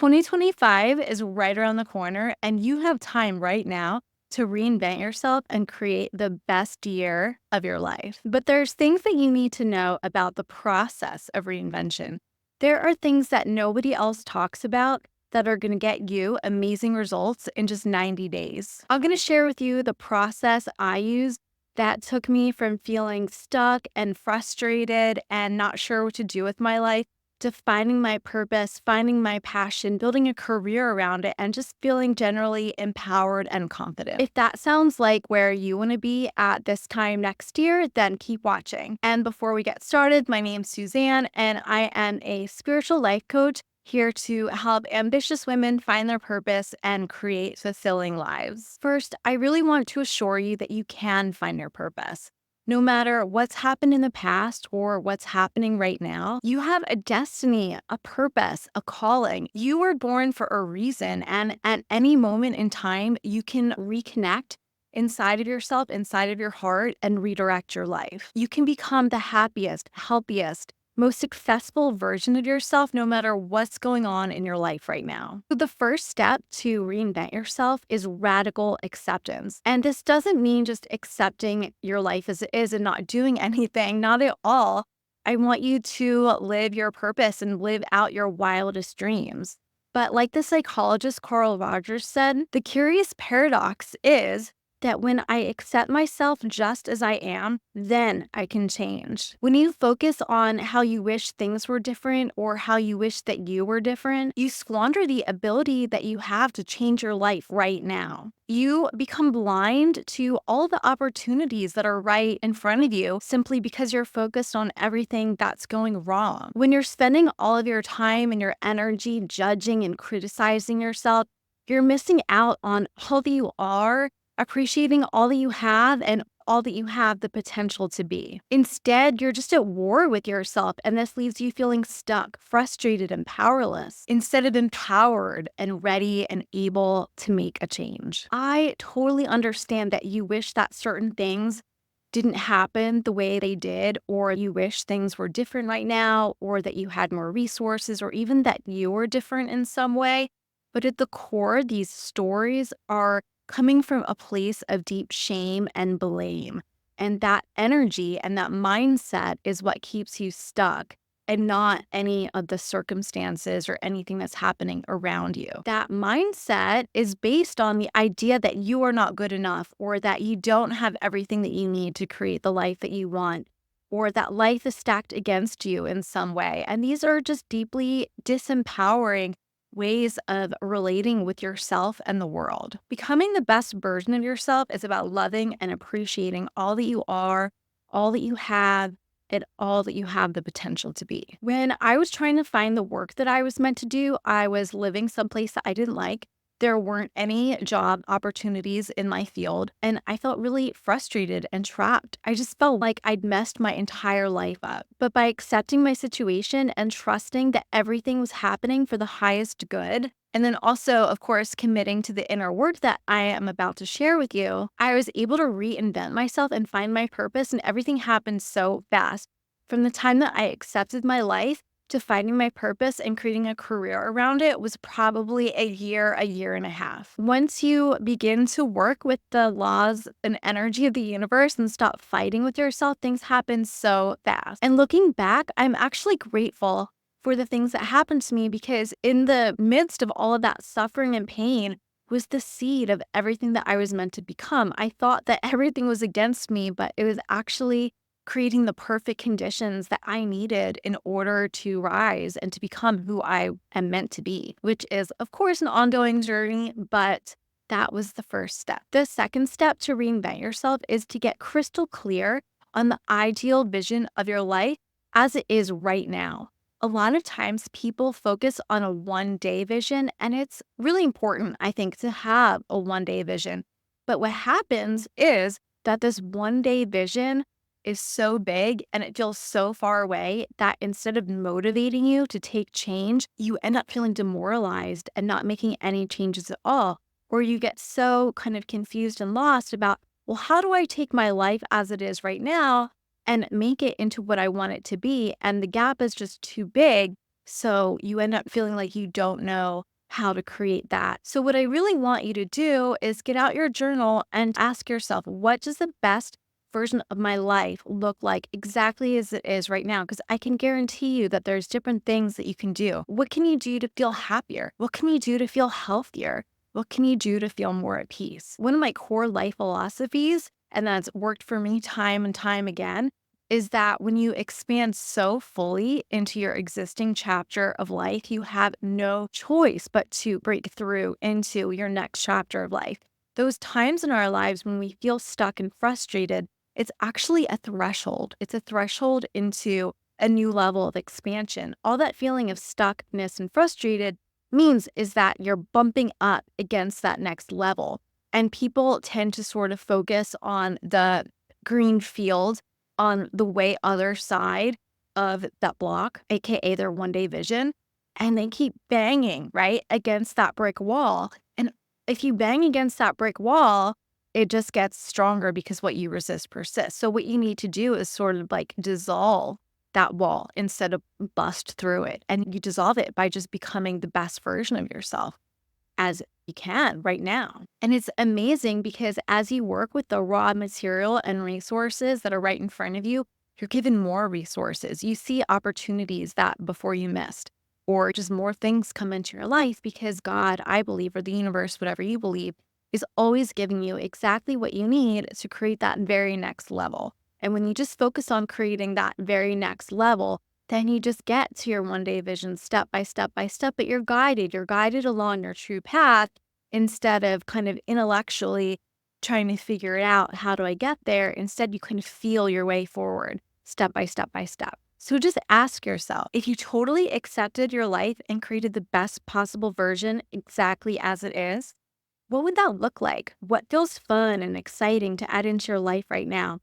2025 is right around the corner, and you have time right now to reinvent yourself and create the best year of your life. But there's things that you need to know about the process of reinvention. There are things that nobody else talks about that are going to get you amazing results in just 90 days. I'm going to share with you the process I use that took me from feeling stuck and frustrated and not sure what to do with my life to finding my purpose, finding my passion, building a career around it, and just feeling generally empowered and confident. If that sounds like where you want to be at this time next year, then keep watching. And before we get started, my name's Suzanne, and I am a spiritual life coach here to help ambitious women find their purpose and create fulfilling lives. First, I really want to assure you that you can find your purpose. No matter what's happened in the past or what's happening right now, you have a destiny, a purpose, a calling. You were born for a reason, and at any moment in time, you can reconnect inside of yourself, inside of your heart, and redirect your life. You can become the happiest, healthiest, most successful version of yourself no matter what's going on in your life right now. So the first step to reinvent yourself is radical acceptance. And this doesn't mean just accepting your life as it is and not doing anything, not at all. I want you to live your purpose and live out your wildest dreams. But like the psychologist Carl Rogers said, the curious paradox is that when I accept myself just as I am, then I can change. When you focus on how you wish things were different or how you wish that you were different, you squander the ability that you have to change your life right now. You become blind to all the opportunities that are right in front of you simply because you're focused on everything that's going wrong. When you're spending all of your time and your energy judging and criticizing yourself, you're missing out on all that you are, appreciating all that you have and all that you have the potential to be. Instead, you're just at war with yourself, and this leaves you feeling stuck, frustrated, and powerless instead of empowered and ready and able to make a change. I totally understand that you wish that certain things didn't happen the way they did, or you wish things were different right now, or that you had more resources, or even that you were different in some way. But at the core, these stories are coming from a place of deep shame and blame. And that energy and that mindset is what keeps you stuck and not any of the circumstances or anything that's happening around you. That mindset is based on the idea that you are not good enough or that you don't have everything that you need to create the life that you want or that life is stacked against you in some way. And these are just deeply disempowering ways of relating with yourself and the world. Becoming the best version of yourself is about loving and appreciating all that you are, all that you have, and all that you have the potential to be. When I was trying to find the work that I was meant to do, I was living someplace that I didn't like. There weren't any job opportunities in my field, and I felt really frustrated and trapped. I just felt like I'd messed my entire life up. But by accepting my situation and trusting that everything was happening for the highest good, and then also, of course, committing to the inner work that I am about to share with you, I was able to reinvent myself and find my purpose, and everything happened so fast. From the time that I accepted my life to finding my purpose and creating a career around it was probably a year and a half. Once you begin to work with the laws and energy of the universe and stop fighting with yourself, things happen so fast. And looking back, I'm actually grateful for the things that happened to me because in the midst of all of that suffering and pain was the seed of everything that I was meant to become. I thought that everything was against me, but it was actually creating the perfect conditions that I needed in order to rise and to become who I am meant to be, which is, of course, an ongoing journey, but that was the first step. The second step to reinvent yourself is to get crystal clear on the ideal vision of your life as it is right now. A lot of times people focus on a one-day vision, and it's really important, I think, to have a one-day vision. But what happens is that this one-day vision is so big and it feels so far away that instead of motivating you to take change, you end up feeling demoralized and not making any changes at all. Or you get so kind of confused and lost about, well, how do I take my life as it is right now and make it into what I want it to be? And the gap is just too big So you end up feeling like you don't know how to create that. So what I really want you to do is get out your journal and ask yourself, what does the best version of my life look like exactly as it is right now? Because I can guarantee you that there's different things that you can do. What can you do to feel happier? What can you do to feel healthier? What can you do to feel more at peace? One of my core life philosophies, and that's worked for me time and time again, is that when you expand so fully into your existing chapter of life, you have no choice but to break through into your next chapter of life. Those times in our lives when we feel stuck and frustrated, it's actually a threshold. It's a threshold into a new level of expansion. All that feeling of stuckness and frustrated means is that you're bumping up against that next level. And people tend to sort of focus on the green field on the way other side of that block, AKA their one day vision, and they keep banging right against that brick wall. And if you bang against that brick wall, it just gets stronger because what you resist persists. So what you need to do is sort of like dissolve that wall instead of bust through it. And you dissolve it by just becoming the best version of yourself as you can right now. And it's amazing because as you work with the raw material and resources that are right in front of you, you're given more resources. You see opportunities that before you missed, or just more things come into your life because God, I believe, or the universe, whatever you believe, is always giving you exactly what you need to create that very next level. And when you just focus on creating that very next level, then you just get to your one day vision step by step by step, but you're guided along your true path instead of kind of intellectually trying to figure it out. How do I get there? Instead, you kind of feel your way forward step by step by step. So just ask yourself, if you totally accepted your life and created the best possible version exactly as it is, what would that look like? What feels fun and exciting to add into your life right now?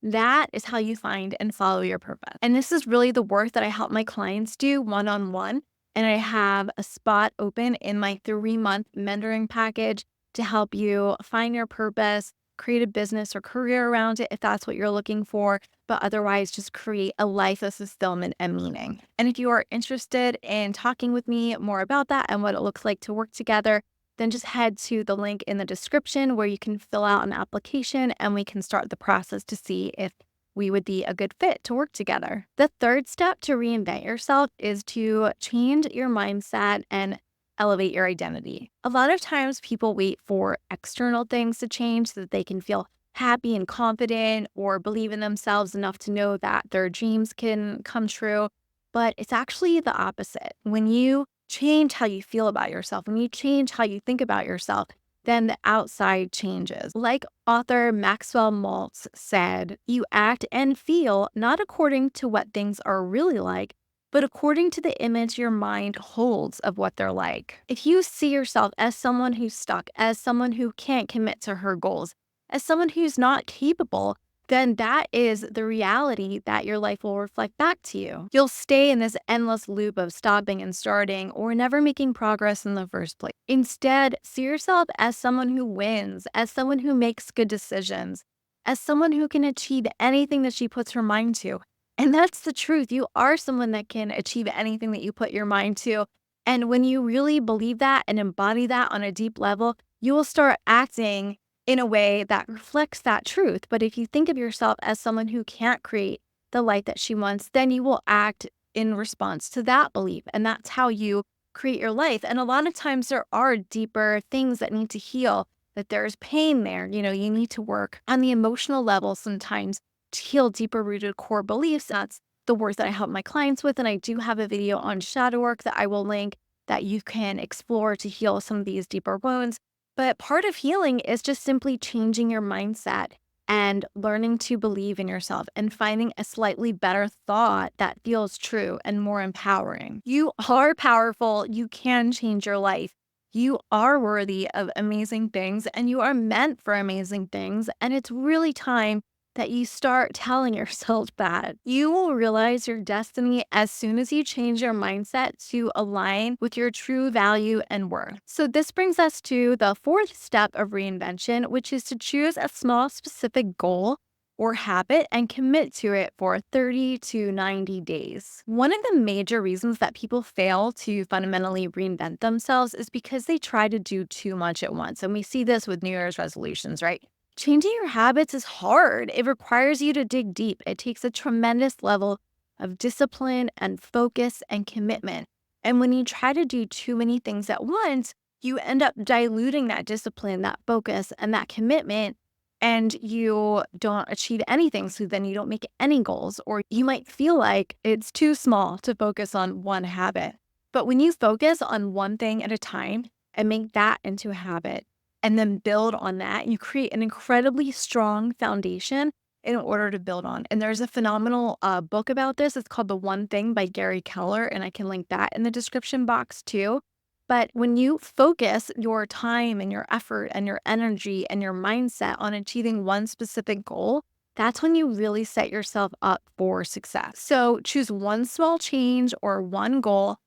That is how you find and follow your purpose. And this is really the work that I help my clients do one-on-one. And I have a spot open in my 3-month mentoring package to help you find your purpose, create a business or career around it if that's what you're looking for, but otherwise just create a life of fulfillment and meaning. And if you are interested in talking with me more about that and what it looks like to work together, then just head to the link in the description where you can fill out an application and we can start the process to see if we would be a good fit to work together. The third step to reinvent yourself is to change your mindset and elevate your identity. A lot of times people wait for external things to change so that they can feel happy and confident or believe in themselves enough to know that their dreams can come true. But it's actually the opposite. When you change how you feel about yourself, when you change how you think about yourself, then the outside changes. Like author Maxwell Maltz said, you act and feel not according to what things are really like, but according to the image your mind holds of what they're like. If you see yourself as someone who's stuck, as someone who can't commit to her goals, as someone who's not capable, then that is the reality that your life will reflect back to you. You'll stay in this endless loop of stopping and starting or never making progress in the first place. Instead, see yourself as someone who wins, as someone who makes good decisions, as someone who can achieve anything that she puts her mind to. And that's the truth. You are someone that can achieve anything that you put your mind to. And when you really believe that and embody that on a deep level, you will start acting in a way that reflects that truth. But if you think of yourself as someone who can't create the life that she wants, then you will act in response to that belief. And that's how you create your life. And a lot of times there are deeper things that need to heal, that there's pain there. You know, you need to work on the emotional level sometimes to heal deeper rooted core beliefs. That's the work that I help my clients with. And I do have a video on shadow work that I will link that you can explore to heal some of these deeper wounds. But part of healing is just simply changing your mindset and learning to believe in yourself and finding a slightly better thought that feels true and more empowering. You are powerful. You can change your life. You are worthy of amazing things and you are meant for amazing things. And it's really time that you start telling yourself that. You will realize your destiny as soon as you change your mindset to align with your true value and worth. So this brings us to the fourth step of reinvention, which is to choose a small specific goal or habit and commit to it for 30 to 90 days. One of the major reasons that people fail to fundamentally reinvent themselves is because they try to do too much at once. And we see this with New Year's resolutions, right? Changing your habits is hard. It requires you to dig deep. It takes a tremendous level of discipline and focus and commitment. And when you try to do too many things at once, you end up diluting that discipline, that focus, and that commitment, and you don't achieve anything. So then you don't make any goals, or you might feel like it's too small to focus on one habit. But when you focus on one thing at a time and make that into a habit, and then build on that, you create an incredibly strong foundation in order to build on. And there's a phenomenal book about this. It's called The One Thing by Gary Keller, and I can link that in the description box too. But when you focus your time and your effort and your energy and your mindset on achieving one specific goal, that's when you really set yourself up for success. So choose one small change or one goal,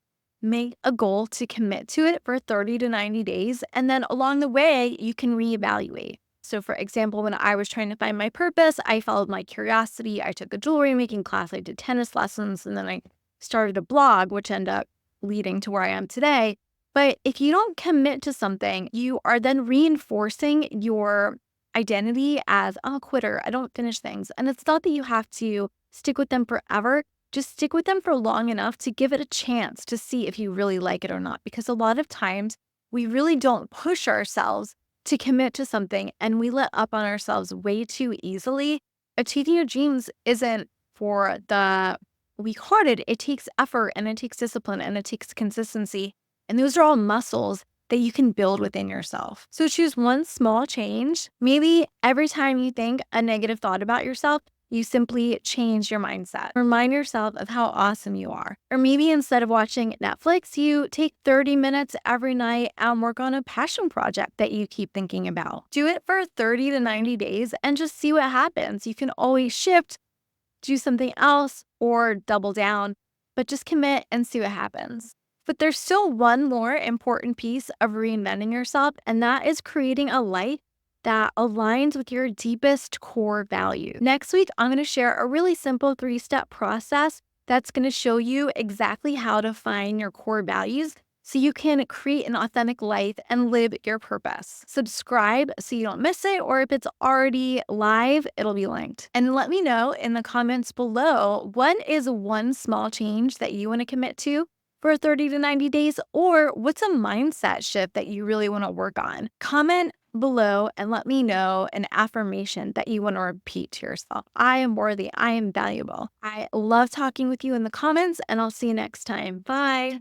make a goal to commit to it for 30 to 90 days, and then along the way, you can reevaluate. So for example, when I was trying to find my purpose, I followed my curiosity. I took a jewelry making class, I did tennis lessons, and then I started a blog, which ended up leading to where I am today. But if you don't commit to something, you are then reinforcing your identity as, oh, quitter, I don't finish things. And it's not that you have to stick with them forever. Just stick with them for long enough to give it a chance to see if you really like it or not. Because a lot of times we really don't push ourselves to commit to something, and we let up on ourselves way too easily. Achieving your dreams isn't for the weak-hearted. It takes effort, and it takes discipline, and it takes consistency. And those are all muscles that you can build within yourself. So choose one small change. Maybe every time you think a negative thought about yourself, you simply change your mindset. Remind yourself of how awesome you are. Or maybe instead of watching Netflix, you take 30 minutes every night and work on a passion project that you keep thinking about. Do it for 30 to 90 days and just see what happens. You can always shift, do something else, or double down, but just commit and see what happens. But there's still one more important piece of reinventing yourself, and that is creating a life that aligns with your deepest core value. Next week, I'm going to share a really simple 3-step process that's going to show you exactly how to find your core values so you can create an authentic life and live your purpose. Subscribe so you don't miss it, or if it's already live, it'll be linked. And let me know in the comments below, what is one small change that you want to commit to for 30 to 90 days, or what's a mindset shift that you really want to work on? Comment below and let me know an affirmation that you want to repeat to yourself. I am worthy. I am valuable. I love talking with you in the comments, and I'll see you next time. Bye.